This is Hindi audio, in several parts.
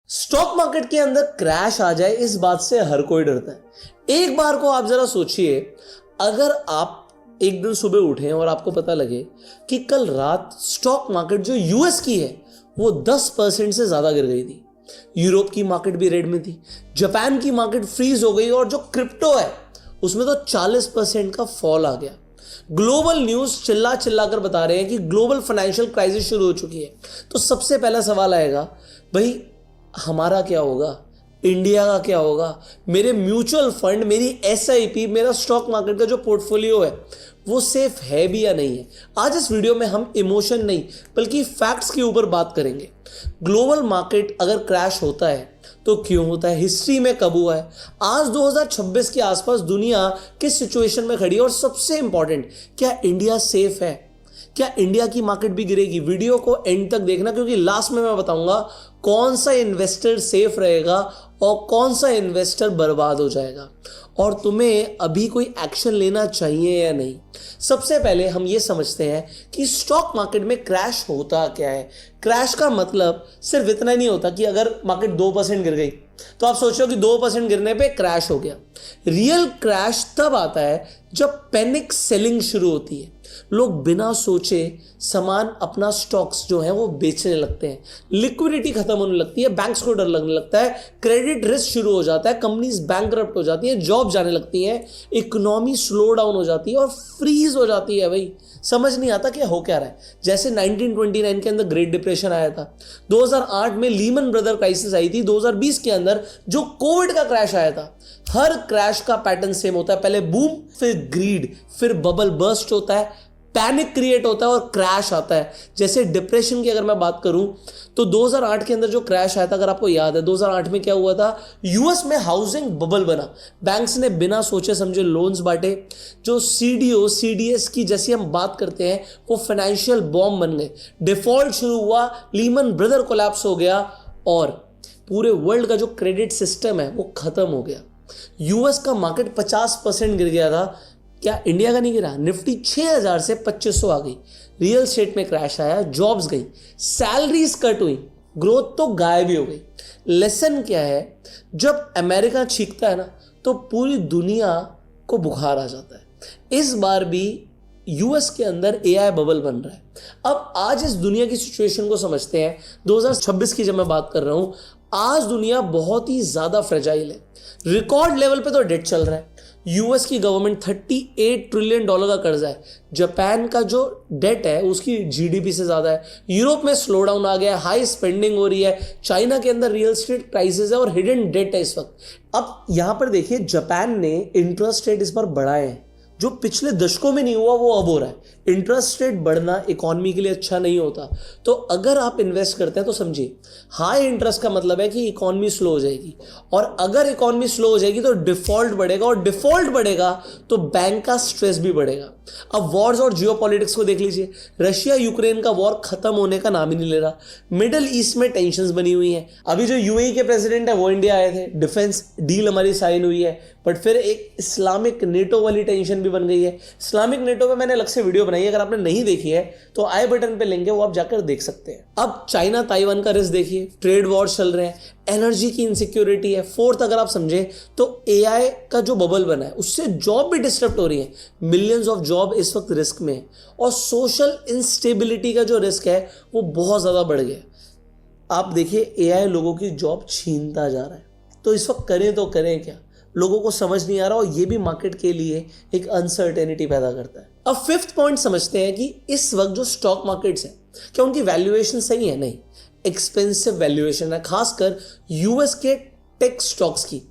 स्टॉक मार्केट के अंदर क्रैश आ जाए इस बात से हर कोई डरता है। एक बार को आप जरा सोचिए, अगर आप एक दिन सुबह उठे और आपको पता लगे कि कल रात स्टॉक मार्केट जो यूएस की है वो 10% से ज्यादा गिर गई थी, यूरोप की मार्केट भी रेड में थी, जापान की मार्केट फ्रीज हो गई और जो क्रिप्टो है उसमें तो 40% का फॉल आ गया। ग्लोबल न्यूज चिल्ला चिल्ला कर बता रहे हैं कि ग्लोबल फाइनेंशियल क्राइसिस शुरू हो चुकी है। तो सबसे पहला सवाल आएगा, भाई हमारा क्या होगा, इंडिया का क्या होगा, मेरे म्यूचुअल फंड, मेरी एसआईपी, मेरा स्टॉक मार्केट का जो पोर्टफोलियो है वो सेफ है भी या नहीं है। आज इस वीडियो में हम इमोशन नहीं बल्कि फैक्ट्स के ऊपर बात करेंगे। ग्लोबल मार्केट अगर क्रैश होता है तो क्यों होता है, हिस्ट्री में कब हुआ है, आज 2026 के आसपास दुनिया किस सिचुएशन में खड़ी है और सबसे इंपॉर्टेंट, क्या इंडिया सेफ है, क्या इंडिया की मार्केट भी गिरेगी। वीडियो को एंड तक देखना क्योंकि लास्ट में मैं बताऊंगा कौन सा इन्वेस्टर सेफ रहेगा और कौन सा इन्वेस्टर बर्बाद हो जाएगा और तुम्हें अभी कोई एक्शन लेना चाहिए या नहीं। सबसे पहले हम ये समझते हैं कि स्टॉक मार्केट में क्रैश होता क्या है। क्रैश का मतलब सिर्फ इतना नहीं होता कि अगर मार्केट 2% गिर गई तो आप सोचो कि 2% गिरने पे क्रैश हो गया। रियल क्रैश तब आता है जब पैनिक सेलिंग शुरू होती है, लोग बिना सोचे सामान, अपना स्टॉक्स जो है वो बेचने लगते हैं, लिक्विडिटी खत्म होने लगती है, बैंक्स को डर लगने लगता है, क्रेडिट रिस्क शुरू हो जाता है, कंपनीज बैंकरप्ट हो जाती हैं, जॉब जाने लगती हैं, इकोनॉमी स्लो डाउन हो जाती है और फ्रीज हो जाती है। भाई समझ नहीं आता कि हो क्या रहा है। जैसे 1929 के अंदर ग्रेट डिप्रेशन आया था, 2008 में लीमन ब्रदर क्राइसिस आई थी, 2020 के अंदर जो कोविड का क्रैश आया था। हर क्रैश का पैटर्न सेम होता है, पहले बूम, फिर ग्रीड, फिर बबल बर्स्ट होता है, पैनिक क्रिएट होता है और क्रैश आता है। जैसे डिप्रेशन की अगर मैं बात करूं तो 2008 के अंदर जो क्रैश आया था, अगर आपको याद है 2008 में क्या हुआ था, यूएस में हाउसिंग बबल बना, बैंक्स ने बिना सोचे समझे लोन्स बांटे, जो सीडीओ सीडीएस की जैसी हम बात करते हैं वो फाइनेंशियल बॉम्ब बन गए, डिफॉल्ट शुरू हुआ, लीमन ब्रदर कोलैप्स हो गया और पूरे वर्ल्ड का जो क्रेडिट सिस्टम है वो खत्म हो गया। यूएस का मार्केट 50% गिर गया था, क्या इंडिया का नहीं गिरा? निफ्टी 6000 से 2500 आ गई, रियल एस्टेट में क्रैश आया, जॉब्स गई, सैलरीज कट हुई, ग्रोथ तो गायब ही हो गई। लेसन क्या है, जब अमेरिका छींकता है ना तो पूरी दुनिया को बुखार आ जाता है। इस बार भी यूएस के अंदर एआई बबल बन रहा है। अब आज इस दुनिया की सिचुएशन को समझते हैं। 2026 की जब मैं बात कर रहा हूं, आज दुनिया बहुत ही ज्यादा फ्रेजाइल है, रिकॉर्ड लेवल पे तो डेट चल रहा है। यूएस की गवर्नमेंट $38 ट्रिलियन का कर्जा है, जापान का जो डेट है उसकी जीडीपी से ज्यादा है, यूरोप में स्लो डाउन आ गया है, हाई स्पेंडिंग हो रही है, चाइना के अंदर रियल एस्टेट क्राइसिस है और हिडन डेट है इस वक्त। अब यहां पर देखिए, जापान ने इंटरेस्ट रेट इस बार बढ़ाए हैं, जो पिछले दशकों में नहीं हुआ वो अब हो रहा है। इंटरेस्ट रेट बढ़ना इकोनॉमी के लिए अच्छा नहीं होता। तो अगर आप इन्वेस्ट करते हैं तो समझिए, हाई इंटरेस्ट का मतलब है कि इकोनॉमी स्लो हो जाएगी और अगर इकोनॉमी स्लो हो जाएगी तो डिफॉल्ट बढ़ेगा और डिफॉल्ट बढ़ेगा तो बैंक का स्ट्रेस भी बढ़ेगा। अब वॉर्स और जियोपॉलिटिक्स को देख लीजिए, रशिया यूक्रेन का वॉर खत्म होने का नाम ही नहीं ले रहा, मिडिल ईस्ट में टेंशंस बनी हुई हैं। अभी जो यूएई के प्रेसिडेंट है वो इंडिया आए थे, डिफेंस डील हमारी साइन हुई है, बट फिर एक इस्लामिक नेटो वाली टेंशन भी बन गई है। इस्लामिक नेटो पे मैंने अलग से वीडियो बनाई है, अगर आपने नहीं देखी है तो आई बटन पे लिंक है, वो आप जाकर देख सकते हैं। अब चाइना ताइवान का रिस्क देखिए, ट्रेड वॉर चल रहे हैं, एनर्जी की इनसिक्योरिटी है। फोर्थ अगर आप समझे तो एआई का जो बबल बना है उससे जॉब भी डिस्टर्ब हो रही है, मिलियंस ऑफ जॉब इस वक्त रिस्क में है और सोशल इंस्टेबिलिटी का जो रिस्क है वो बहुत ज्यादा बढ़ गया। आप देखिए एआई लोगों की जॉब छीनता जा रहा है, तो इस वक्त करें तो करें क्या, लोगों को समझ नहीं आ रहा और ये भी मार्केट के लिए एक अनसर्टेनिटी पैदा करता है। अब फिफ्थ पॉइंट समझते हैं कि इस वक्त जो स्टॉक मार्केट्स हैं क्या उनकी वैल्यूएशन सही है? नहीं, एक्सपेंसिव वैल्यूएशन है, खासकर यूएस के टेक स्टॉक्स की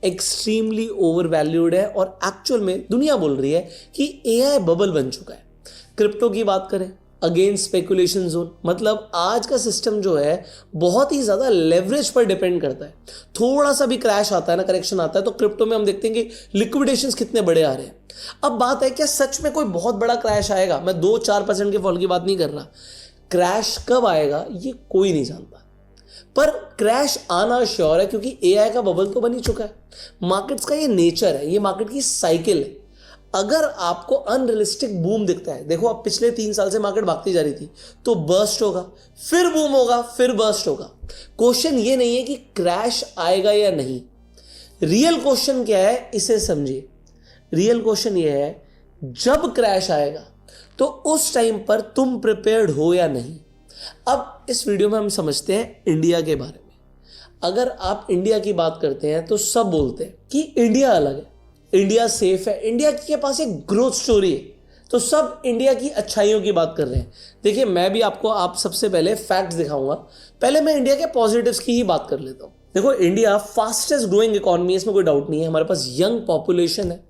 एक्सट्रीमली ओवर वैल्यूड है और एक्चुअल में दुनिया बोल रही है कि एआई बबल बन चुका है। क्रिप्टो की बात करें, अगेन स्पेकुलेशन जोन, मतलब आज का सिस्टम जो है बहुत ही ज्यादा लेवरेज पर डिपेंड करता है। थोड़ा सा भी क्रैश आता है ना, करेक्शन आता है तो क्रिप्टो में हम देखते हैं कि लिक्विडेशंस कितने बड़े आ रहे हैं। अब बात है क्या सच में कोई बहुत बड़ा क्रैश आएगा? मैं 2-4% के फॉल की बात नहीं कर रहा, क्रैश कब आएगा ये कोई नहीं जानता, पर क्रैश आना श्योर है क्योंकि एआई का बबल तो बन ही चुका है। मार्केट्स का ये नेचर है, ये मार्केट की साइकिल है। अगर आपको अनरियलिस्टिक बूम दिखता है, देखो अब पिछले 3 साल से मार्केट भागती जा रही थी, तो बर्स्ट होगा, फिर बूम होगा, फिर बर्स्ट होगा। क्वेश्चन ये नहीं है कि क्रैश आएगा या नहीं, रियल क्वेश्चन क्या है इसे समझिए। रियल क्वेश्चन ये है, जब क्रैश आएगा तो उस टाइम पर तुम प्रिपेयर्ड हो या नहीं। अब इस वीडियो में हम समझते हैं इंडिया के बारे में। अगर आप इंडिया की बात करते हैं तो सब बोलते हैं कि इंडिया अलग है, इंडिया सेफ है, इंडिया के पास एक ग्रोथ स्टोरी है, तो सब इंडिया की अच्छाइयों की बात कर रहे हैं। देखिए मैं भी आप सबसे पहले फैक्ट्स दिखाऊंगा, पहले मैं इंडिया के पॉजिटिव्स की ही बात कर लेता हूं। देखो इंडिया फास्टेस्ट ग्रोइंग इकोनॉमी है, इसमें कोई डाउट नहीं है, हमारे पास यंग पॉपुलेशन है।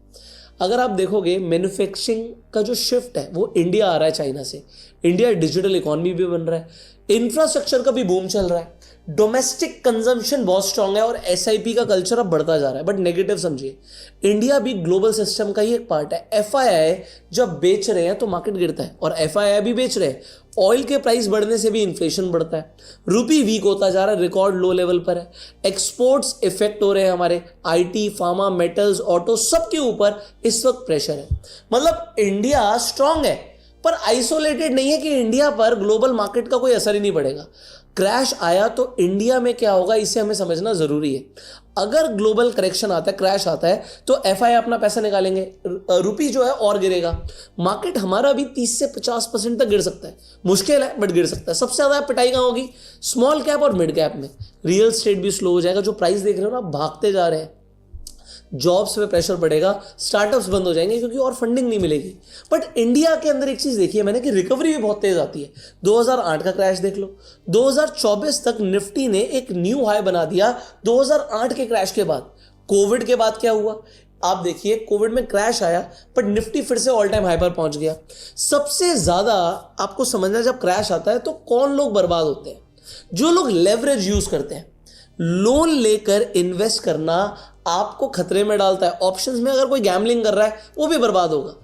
अगर आप देखोगे मैन्युफैक्चरिंग का जो शिफ्ट है वो इंडिया आ रहा है चाइना से, इंडिया डिजिटल इकोनॉमी भी बन रहा है, इंफ्रास्ट्रक्चर का भी बूम चल रहा है, डोमेस्टिक कंजम्पशन बहुत स्ट्रांग है और एसआईपी का कल्चर अब बढ़ता जा रहा है। बट नेगेटिव समझिए, इंडिया भी ग्लोबल सिस्टम का ही एक पार्ट है। एफआईआई जब बेच रहे हैं तो मार्केट गिरता है, और एफआईआई भी बेच रहे हैं, ऑयल के प्राइस बढ़ने से भी इन्फ्लेशन बढ़ता है, रुपी वीक होता जा रहा है, रिकॉर्ड लो लेवल पर है, एक्सपोर्ट्स इफेक्ट हो रहे हैं, हमारे आईटी, फार्मा, मेटल्स, ऑटो सबके ऊपर इस वक्त प्रेशर है। मतलब इंडिया स्ट्रांग है, पर आइसोलेटेड नहीं है कि इंडिया पर ग्लोबल मार्केट का कोई असर ही नहीं पड़ेगा। क्रैश आया तो इंडिया में क्या होगा इसे हमें समझना जरूरी है। अगर ग्लोबल करेक्शन आता है, क्रैश आता है, तो एफआई अपना पैसा निकालेंगे, रुपी जो है और गिरेगा, मार्केट हमारा भी 30 से 50% तक गिर सकता है। मुश्किल है बट गिर सकता है। सबसे ज्यादा पिटाई कहाँ होगी? स्मॉल कैप और मिड कैप में। रियल स्टेट भी स्लो हो जाएगा, जो प्राइस देख रहे हो ना भागते जा रहे हैं, जॉब्स पे प्रेशर पड़ेगा, स्टार्टअप्स बंद हो जाएंगे क्योंकि और फंडिंग नहीं मिलेगी। बट इंडिया के अंदर एक चीज देखी है मैंने कि रिकवरी भी बहुत तेज आती है। 2008 का क्रैश देख लो, 2024 तक निफ्टी ने एक न्यू हाई बना दिया 2008 के क्रैश के बाद। कोविड के बाद क्या हुआ आप देखिए, कोविड में क्रैश आया बट निफ्टी फिर से ऑल टाइम हाई पर पहुंच गया। सबसे ज्यादा आपको समझना, जब क्रैश आता है तो कौन लोग बर्बाद होते हैं? जो लोग लेवरेज यूज करते हैं। लोन लेकर इन्वेस्ट करना आपको खतरे में डालता है। ऑप्शंस में अगर कोई गैम्बलिंग कर रहा है वो भी बर्बाद होगा।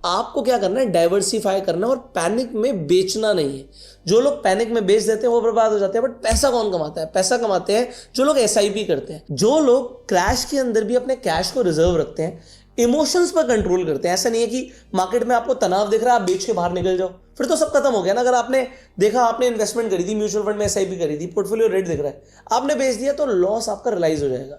आपको क्या करना है? डाइवर्सिफाई करना है और पैनिक में बेचना नहीं है। जो लोग पैनिक में बेच देते हैं वो बर्बाद हो जाते हैं। बट पैसा कौन कमाता है? पैसा कमाते हैं जो लोग एसआईपी करते हैं, जो लोग क्रैश के अंदर भी अपने कैश को रिजर्व रखते हैं, इमोशंस पर कंट्रोल करते हैं। ऐसा नहीं है कि मार्केट में आपको तनाव दिख रहा है आप बेच के बाहर निकल जाओ, फिर तो सब खत्म हो गया ना। अगर आपने देखा, आपने इन्वेस्टमेंट करी थी, म्यूचुअल फंड में एसआईपी करी थी, पोर्टफोलियो रेट दिख रहा है, आपने बेच दिया तो लॉस आपका रियलाइज हो जाएगा।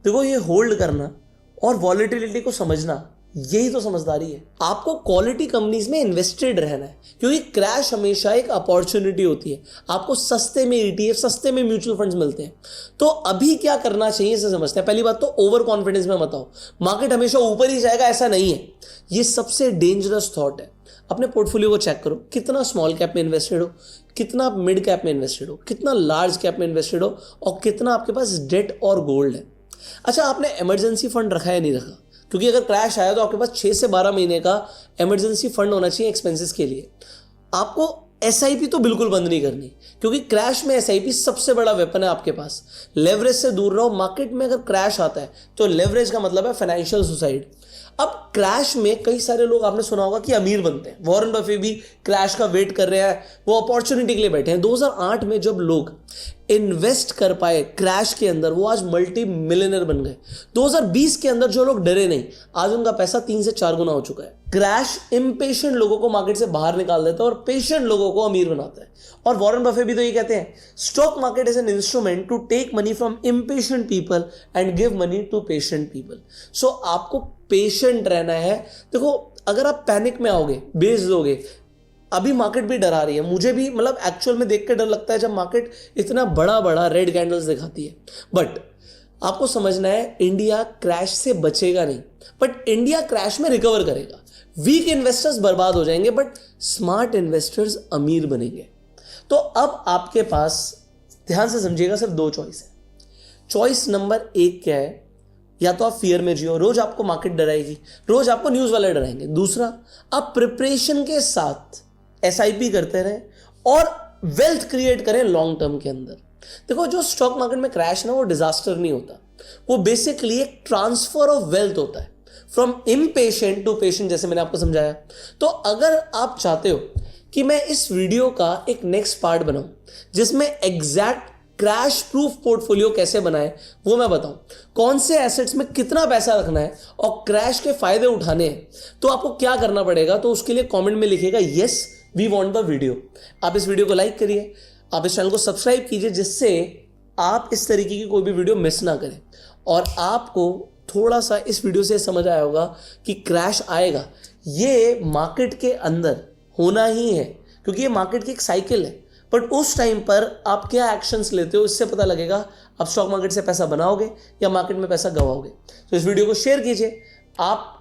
देखो ये होल्ड करना और वॉलेटिलिटी को समझना, यही तो समझदारी है। आपको क्वालिटी कंपनीज में इन्वेस्टेड रहना है, क्योंकि क्रैश हमेशा एक अपॉर्चुनिटी होती है। आपको सस्ते में ईटीएफ, सस्ते में म्यूचुअल फंड्स मिलते हैं। तो अभी क्या करना चाहिए इसे समझते हैं। पहली बात तो ओवर कॉन्फिडेंस में मत आओ, मार्केट हमेशा ऊपर ही जाएगा ऐसा नहीं है, ये सबसे डेंजरस थॉट है। अपने पोर्टफोलियो को चेक करो, कितना स्मॉल कैप में इन्वेस्टेड हो, कितना मिड कैप में इन्वेस्टेड हो, कितना लार्ज कैप में इन्वेस्टेड हो, और कितना आपके पास डेट और गोल्ड है। अच्छा, आपने इमरजेंसी फंड रखा है नहीं रखा? क्योंकि अगर क्रैश आया तो आपके पास 6 से 12 महीने का इमरजेंसी फंड होना चाहिए एक्सपेंसेस के लिए। आपको एसआईपी तो बिल्कुल बंद नहीं करनी, क्योंकि क्रैश में एसआईपी सबसे बड़ा वेपन है आपके पास। लेवरेज से दूर रहो। मार्केट में अगर क्रैश आता है तो लेवरेज का मतलब है फाइनेंशियल सुसाइड। अब क्रैश में कई सारे लोग, आपने सुना होगा कि अमीर बनते हैं। वॉरेन बफे भी क्रैश का वेट कर रहे हैं, वो अपॉर्चुनिटी के लिए बैठे हैं। 2008 में जब लोग इन्वेस्ट कर पाए क्रैश के अंदर, वो आज मल्टी मिलियनर बन गए। 2020 के अंदर जो लोग डरे नहीं, आज उनका पैसा 3 से 4 गुना हो चुका है। क्रैश इम्पेशेंट लोगों को मार्केट से बाहर निकाल देता है और पेशेंट लोगों को अमीर बनाता है। और वॉरेन बफे भी तो ये कहते हैं, stock market is an instrument to take money from impatient people and give money to patient people. So आपको पेशेंट रहना है। देखो अगर आप पैनिक में आओगे, बेच दोगे, अभी मार्केट भी डरा रही है, मुझे भी मतलब एक्चुअल में देख के डर लगता है जब मार्केट इतना बड़ा बड़ा रेड कैंडल्स दिखाती है। बट आपको समझना है, इंडिया क्रैश से बचेगा नहीं, बट इंडिया क्रैश में रिकवर करेगा। वीक इन्वेस्टर्स बर्बाद हो जाएंगे बट स्मार्ट इन्वेस्टर्स अमीर बनेंगे। तो अब आपके पास, ध्यान से समझिएगा, सिर्फ 2 चॉइस है। चॉइस नंबर 1 क्या है? या तो आप फियर में जियो, रोज आपको मार्केट डराएगी, रोज आपको न्यूज वाले डराएंगे। दूसरा, आप प्रिपरेशन के साथ एसआईपी करते रहें और वेल्थ क्रिएट करें लॉन्ग टर्म के अंदर। देखो जो स्टॉक मार्केट में क्रैश ना, वो डिजास्टर नहीं होता, वो बेसिकली एक ट्रांसफर ऑफ वेल्थ होता है फ्रॉम इम्पेशेंट टू पेशेंट, जैसे मैंने आपको समझाया। तो अगर आप चाहते हो कि मैं इस वीडियो का एक नेक्स्ट पार्ट बनाऊं जिसमें एग्जैक्ट क्रैश प्रूफ पोर्टफोलियो कैसे बनाएं वो मैं बताऊं, कौन से एसेट्स में कितना पैसा रखना है और क्रैश के फायदे उठाने हैं, तो आपको क्या करना पड़ेगा, तो उसके लिए कमेंट में लिखिएगा yes we want the video. आप इस वीडियो को लाइक करिए, आप इस चैनल को सब्सक्राइब कीजिए, जिससे आप इस तरीके की कोई भी वीडियो मिस ना करें। और आपको थोड़ा सा इस वीडियो से समझ आया होगा कि क्रैश आएगा, ये मार्केट के अंदर होना ही है, क्योंकि ये मार्केट की एक साइकिल है। बट उस टाइम पर आप क्या एक्शंस लेते हो, इससे पता लगेगा आप स्टॉक मार्केट से पैसा बनाओगे या मार्केट में पैसा गवाओगे। तो इस वीडियो को शेयर कीजिए। आप